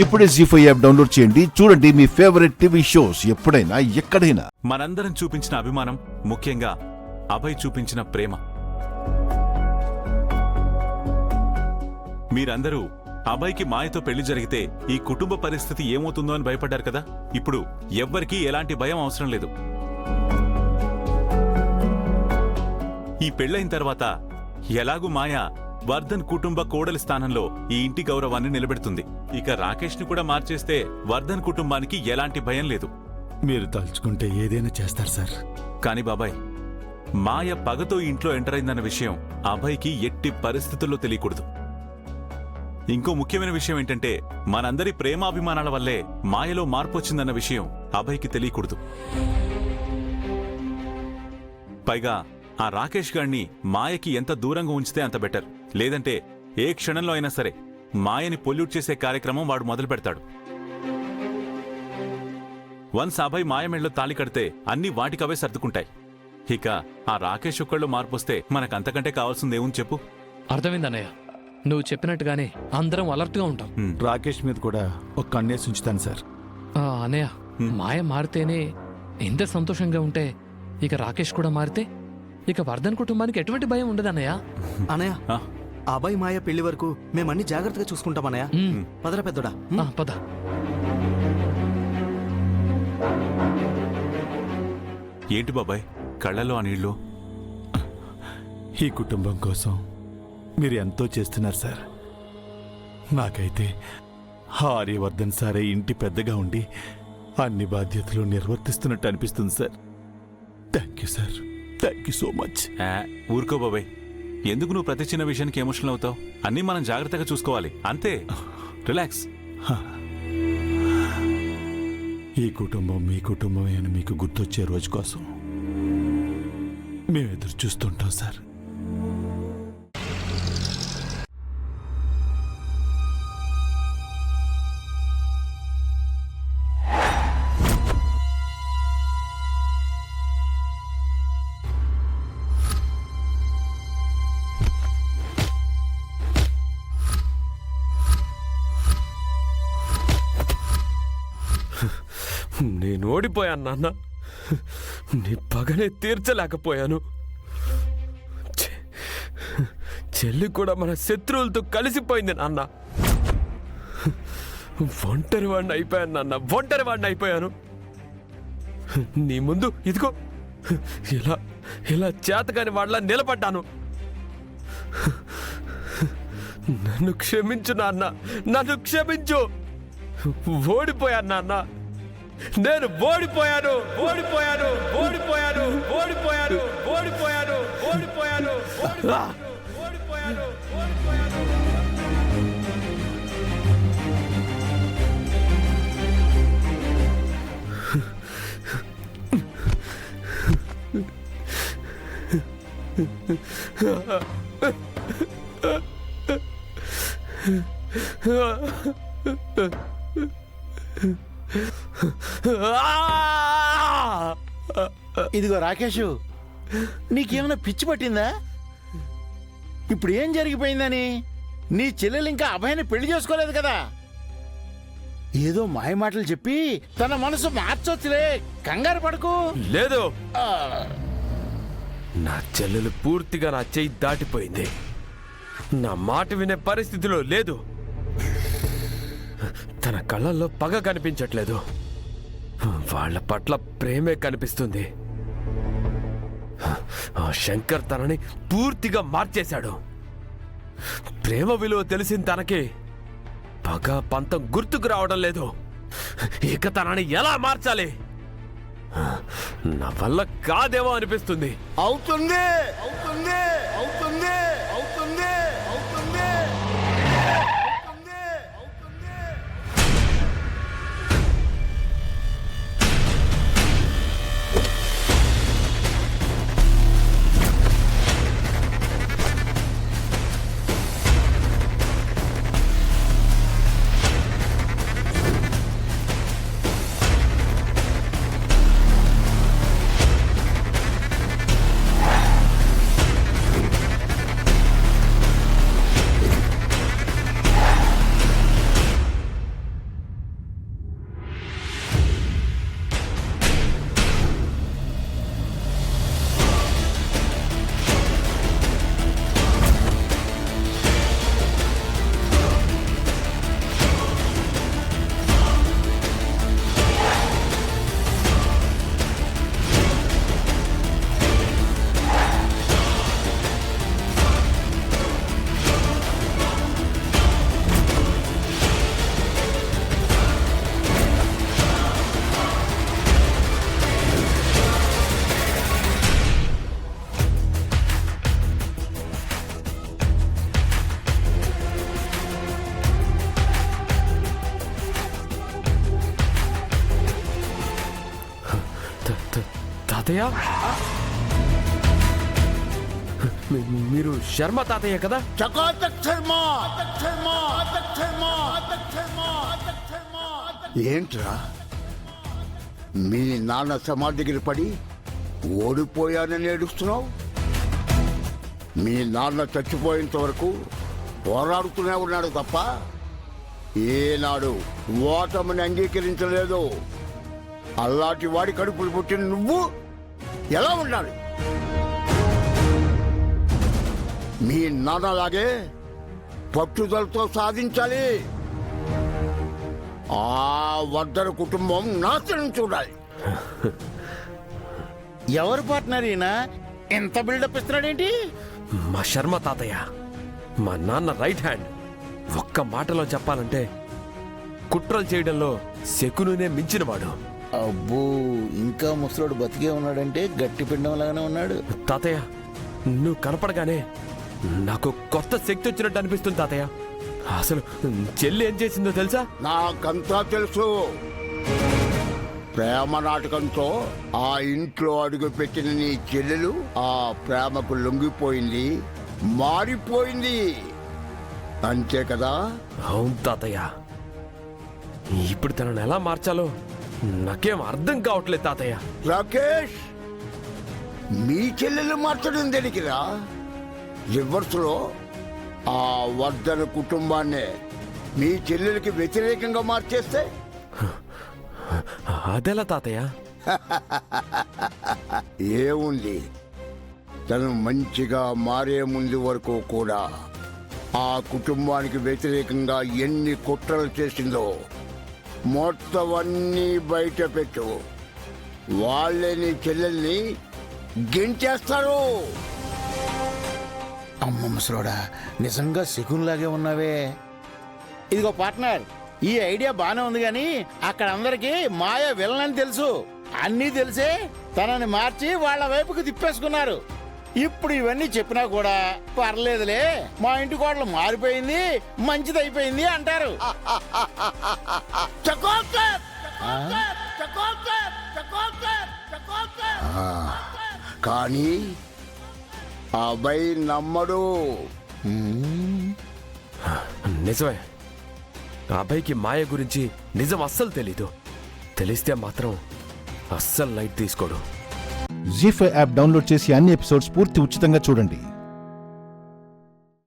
ఇప్పుడే జీ5 app download చేయండి. చూడండి మీ ఫేవరెట్ టీవీ షోస్ ఎప్పుడైనా ఎక్కడైనా. మనందరం చూపించిన అభిమానం, ముఖ్యంగా అభయ్ చూపించిన ప్రేమ. మీరందరూ అభయ్కి మాయతో పెళ్లి జరిగితే ఈ కుటుంబ పరిస్థితి ఏమవుతుందో అని భయపడ్డారు కదా. ఇప్పుడు ఎవ్వరికీ ఎలాంటి భయం అవసరం లేదు. ఈ పెళ్లైన తర్వాత ఎలాగూ మాయ వర్ధన్ కుటుంబ కోడలి స్థానంలో ఈ ఇంటి గౌరవాన్ని నిలబెడుతుంది. ఇక రాకేష్ ని కూడా మార్చేస్తే వర్ధన్ కుటుంబానికి ఎలాంటి భయం లేదు. మీరు తలుచుకుంటే ఏదైనా చేస్తారు సార్. కాని బాబాయ్, మాయ పగతో ఇంట్లో ఎంటర్ అయిందన్న విషయం అభయ్కి ఎట్టి పరిస్థితుల్లో తెలియకూడదు. ఇంకో ముఖ్యమైన విషయం ఏంటంటే, మనందరి ప్రేమాభిమానాల వల్లే మాయలో మార్పు వచ్చిందన్న విషయం అభయ్కి తెలియకూడదు. పైగా ఆ రాకేష్ గాడిని మాయకి ఎంత దూరంగా ఉంచితే అంత బెటర్. లేదంటే ఏ క్షణంలో అయినా సరే మాయని పొల్యూట్ చేసే కార్యక్రమం వాడు మొదలు పెడతాడు. వన్స్ అభయ్ మాయమెళ్ళలో తాళి కడితే అన్ని వాటికవే సర్దుకుంటాయి. ఇక ఆ రాకేష్ ఒక్కళ్ళు మార్పొస్తే మనకంతకంటే కావాల్సిందేముంది చెప్పు? అర్థమైందన్నయ్య, నువ్వు చెప్పినట్టుగానే అందరం అలర్ట్గా ఉంటాం. రాకేష్ మీద కూడా ఒక కన్నేసి ఉంచుతాను సార్. అన్నయ్య, మాయ మారితేనే ఎంత సంతోషంగా ఉంటే ఇక రాకేష్ కూడా మారితే ఇక వర్ధన్ కుటుంబానికి ఎటువంటి భయం ఉండదు అన్నయ్య. అనయ్య, అబ్బాయి మాయ పెళ్లి వరకు మేమన్ని జాగ్రత్తగా చూసుకుంటాం అన్నయ్య. పదరా పెద్దోడా. పద. ఏంటి బాబాయ్ కళ్ళలో ఆ నీళ్లు? ఈ కుటుంబం కోసం మీరు ఎంతో చేస్తున్నారు సార్. నాకైతే ఆర్యవర్ధన్ సారే ఇంటి పెద్దగా ఉండి అన్ని బాధ్యతలు నిర్వర్తిస్తున్నట్టు అనిపిస్తుంది sir. Thank you sir, thank you so much. ఊరుకో బాబాయ్, ఎందుకు నువ్వు ప్రతి చిన్న విషయానికి ఎమోషనల్ అవుతావు? అన్నీ మనం జాగ్రత్తగా చూసుకోవాలి, అంతే. రిలాక్స్. ఈ కుటుంబం మీ కుటుంబమే అని మీకు గుర్తొచ్చే రోజు కోసం మేము ఎదురు చూస్తుంటాం సార్. నేను ఓడిపోయాను నాన్న. నీ పగనే తీర్చలేకపోయాను. చెల్లి కూడా మన శత్రువులతో కలిసిపోయింది నాన్న. ఒంటరి వాడిని అయిపోయాను నాన్న, ఒంటరి వాడిని అయిపోయాను. నీ ముందు ఇదిగో ఇలా ఇలా చేతకాని వాళ్ళ నిలబడ్డాను. నన్ను క్షమించు నాన్న, నన్ను క్షమించు. ఓడిపోయాను నాన్న, నేను ఓడిపోయాను, ఓడిపోయాను, ఓడిపోయాను, ఓడిపోయాను, ఓడిపోయాను, ఓడిపోయాను, ఓడిపోయాను, ఓడిపోయాను. ఇదిగో రాకేష్, నీకేమైనా పిచ్చి పట్టిందా? ఇప్పుడు ఏం జరిగిపోయిందని? నీ చెల్లెలు ఇంకా అభయని పెళ్లి చేసుకోలేదు కదా. ఏదో మాయ మాటలు చెప్పి తన మనసు మార్చొచ్చులే, కంగారు పడకు. లేదు, నా చెల్లెలు పూర్తిగా నా చెయ్యి దాటిపోయింది. నా మాట వినే పరిస్థితిలో లేదు. తన కళ్ళల్లో పగ కనిపించట్లేదు, వాళ్ళ పట్ల ప్రేమే కనిపిస్తుంది. ఆ శంకర్ తనని పూర్తిగా మార్చేశాడు. ప్రేమ విలువ తెలిసిన తనకి పగ పంతం గుర్తుకు రావడం లేదు. ఇక తనని ఎలా మార్చాలి? నా వల్ల కాదేమో అనిపిస్తుంది. అవుతుంది, అవుతుంది, అవుతుంది, అవుతుంది, అవుతుంది. తాతయ్య మీరు శర్మ తాతయ్య కదా? చకాచక్ శర్మ. ఏంట్రా మీ నాన్న సమాధి దగ్గర పడి ఓడిపోయానని ఏడుస్తున్నావు? మీ నాన్న చచ్చిపోయేంత వరకు పోరాడుతూనే ఉన్నాడు తప్ప ఏనాడు ఓటమిని అంగీకరించలేదు. అలాంటి వాడి కడుపులు పుట్టిన నువ్వు ఎలా ఉండాలి? మీ నాన్నలాగే పట్టుదలతో సాధించాలి. ఆ వర్ధన కుటుంబం నాశనం చూడాలి. ఎవరు పార్ట్నర్ ఈయన? ఎంత బిల్డప్ ఇస్తున్నాడేంటి? మా శర్మ తాతయ్య మా నాన్న రైట్ హ్యాండ్. ఒక్క మాటలో చెప్పాలంటే కుట్రలు చేయడంలో శకునునే మించినవాడు. అబ్బో, ఇంకా ముసలోడు బతికే ఉన్నాడంటే గట్టి పిండం లాగానే ఉన్నాడు. తాతయ్య నువ్వు కనపడగానే నాకు కొత్త శక్తి వచ్చినట్టు అనిపిస్తుంది తాతయ్య. అసలు చెల్లి ఏం చేసిందో తెలుసా? నాకంతా తెలుసు. ప్రేమ నాటకంతో ఆ ఇంట్లో అడుగు పెట్టిన నీ చెల్లెలు ఆ ప్రేమకు లొంగిపోయింది, మారిపోయింది. అంతే కదా? అవును తాతయ్య. ఇప్పుడు తనను ఎలా మార్చాలో నాకేం అర్థం కావట్లేదు తాతయ్య. రాకేష్, మీ చెల్లెలు మార్చడం దేనికిరా? రివర్స్ లో ఆ వర్ధన కుటుంబాన్ని మీ చెల్లెలకి వ్యతిరేకంగా మార్చేస్తే అదెలా తాతయ్య? ఏముంది, తను మంచిగా మారే ముందు వరకు కూడా ఆ కుటుంబానికి వ్యతిరేకంగా ఎన్ని కుట్రలు చేసిందో మొత్తం అన్నీ బయట పెట్టు. వాళ్ళే నీ చెల్లెల్ని గెంటేస్తారు. అమ్మ ముసలోడా, నిజంగా శకున్లాగే ఉన్నావే. ఇదిగో పార్ట్నర్, ఈ ఐడియా బానే ఉంది గాని అక్కడ అందరికి మాయ విలనని తెలుసు. అన్నీ తెలిసే తనని మార్చి వాళ్ళ వైపుకి తిప్పేసుకున్నారు. ఇప్పుడు ఇవన్నీ చెప్పినా కూడా పర్లేదులే, మా ఇంటి కోడలు మారిపోయింది, మంచిదైపోయింది అంటారు. కానీ అబ్బాయి నమ్మడు. నిజమే, అబ్బాయికి మాయ గురించి నిజం అస్సలు తెలీదు. తెలిస్తే మాత్రం అస్సలు లైట్ తీసుకోడు. జీ5 యాప్ డౌన్లోడ్ చేసి అన్ని ఎపిసోడ్స్ పూర్తి ఉచితంగా చూడండి.